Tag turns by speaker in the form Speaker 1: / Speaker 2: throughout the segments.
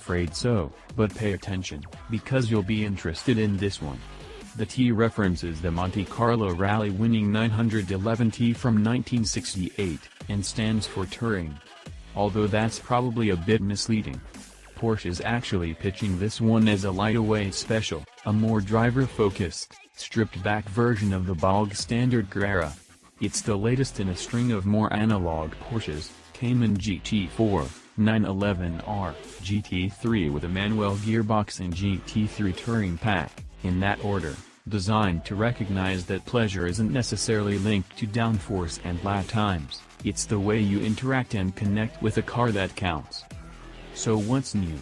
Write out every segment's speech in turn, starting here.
Speaker 1: afraid so, but pay attention, because you'll be interested in this one. The T references the Monte Carlo rally winning 911T from 1968, and stands for Touring. Although that's probably a bit misleading. Porsche is actually pitching this one as a lightweight special, a more driver-focused, stripped-back version of the bog-standard Carrera. It's the latest in a string of more analog Porsches, Cayman GT4, 911R, GT3 with a manual gearbox and GT3 Touring Pack, in that order, designed to recognize that pleasure isn't necessarily linked to downforce and lap times, it's the way you interact and connect with a car that counts. So what's new?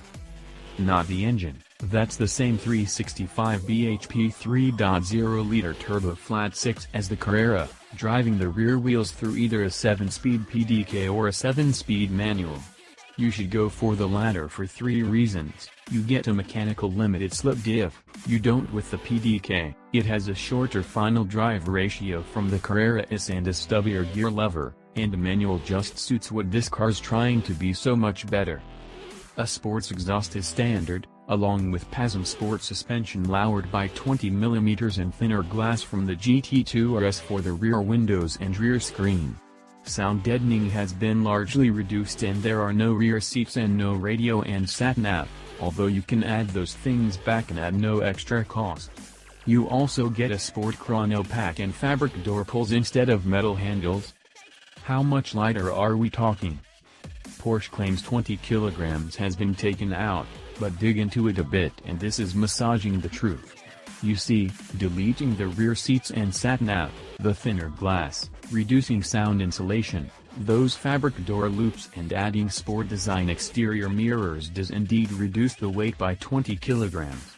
Speaker 1: Not the engine, that's the same 365 bhp 3.0-liter turbo flat-six as the Carrera, driving the rear wheels through either a 7-speed PDK or a 7-speed manual. You should go for the latter for 3 reasons. You get a mechanical limited slip diff, you don't with the PDK, it has a shorter final drive ratio from the Carrera S and a stubbier gear lever, and a manual just suits what this car's trying to be so much better. A sports exhaust is standard, along with PASM sport suspension lowered by 20mm and thinner glass from the GT2 RS for the rear windows and rear screen. Sound deadening has been largely reduced and there are no rear seats and no radio and sat-nav, although you can add those things back and at no extra cost. You also get a sport chrono pack and fabric door pulls instead of metal handles. How much lighter are we talking? Porsche claims 20 kilograms has been taken out, but dig into it a bit and this is massaging the truth. You see, deleting the rear seats and sat-nav, the thinner glass, reducing sound insulation, those fabric door loops and adding sport design exterior mirrors does indeed reduce the weight by 20 kilograms.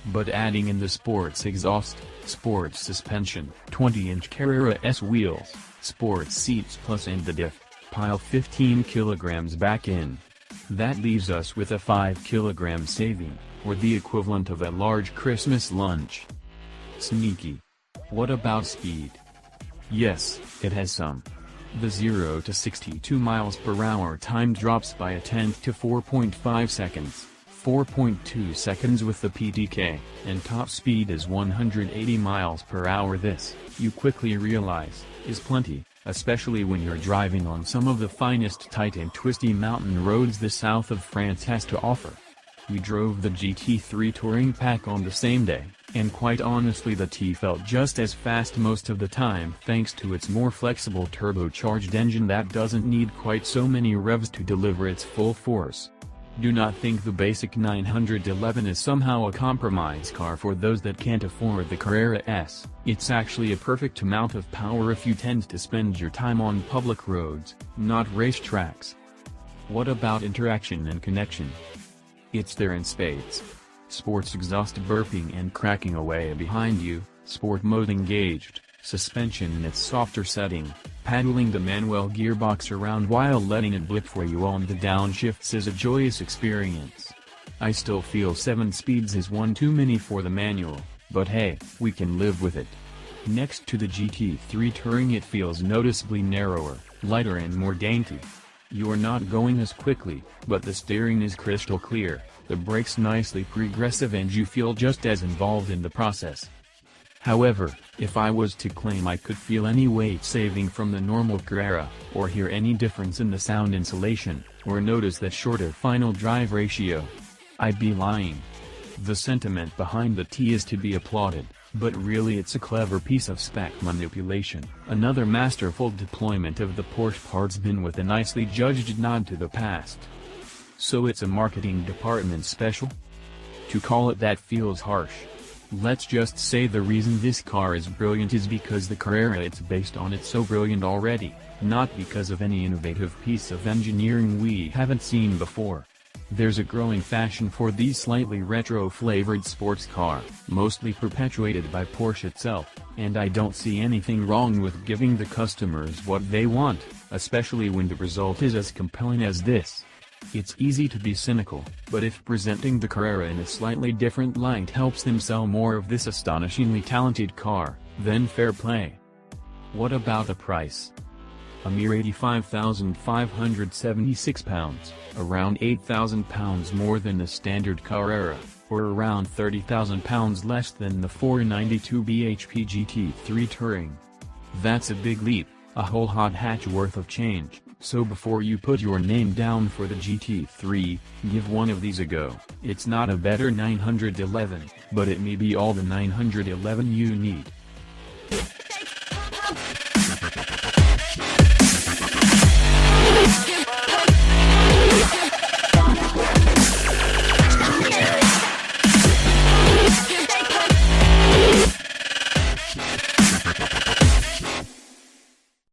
Speaker 1: But adding in the sports exhaust, sports suspension, 20-inch Carrera S wheels, sports seats plus and the diff, pile 15 kilograms back in. That leaves us with a 5 kilogram saving, or the equivalent of a large Christmas lunch. Sneaky. What about speed? Yes, it has some. The 0 to 62 miles per hour time drops by a tenth to 4.5 seconds, 4.2 seconds with the PDK, and top speed is 180 miles per hour. This, you quickly realize, is plenty, especially when you're driving on some of the finest tight and twisty mountain roads the south of France has to offer. We drove the GT3 Touring Pack on the same day, and quite honestly the T felt just as fast most of the time thanks to its more flexible turbocharged engine that doesn't need quite so many revs to deliver its full force. Do not think the basic 911 is somehow a compromise car for those that can't afford the Carrera S. It's actually a perfect amount of power if you tend to spend your time on public roads, not racetracks. What about interaction and connection? It's there in spades. Sports exhaust burping and cracking away behind you, sport mode engaged, suspension in its softer setting, paddling the manual gearbox around while letting it blip for you on the downshifts is a joyous experience. I still feel 7 speeds is one too many for the manual, but hey, we can live with it. Next to the GT3 Touring it feels noticeably narrower, lighter and more dainty. You're not going as quickly, but the steering is crystal clear, the brakes nicely progressive and you feel just as involved in the process. However, if I was to claim I could feel any weight saving from the normal Carrera, or hear any difference in the sound insulation, or notice that shorter final drive ratio, I'd be lying. The sentiment behind the T is to be applauded, but really it's a clever piece of spec manipulation, another masterful deployment of the Porsche parts bin with a nicely judged nod to the past. So it's a marketing department special? To call it that feels harsh. Let's just say the reason this car is brilliant is because the Carrera it's based on it's so brilliant already, not because of any innovative piece of engineering we haven't seen before. There's a growing fashion for these slightly retro-flavored sports car, mostly perpetuated by Porsche itself, and I don't see anything wrong with giving the customers what they want, especially when the result is as compelling as this. It's easy to be cynical, but if presenting the Carrera in a slightly different light helps them sell more of this astonishingly talented car, then fair play. What about the price? a mere £85,576, around £8,000 more than the standard Carrera, or around £30,000 less than the 492 bhp GT3 Touring. That's a big leap, a whole hot hatch worth of change. So before you put your name down for the GT3, give one of these a go. It's not a better 911, but it may be all the 911 you need.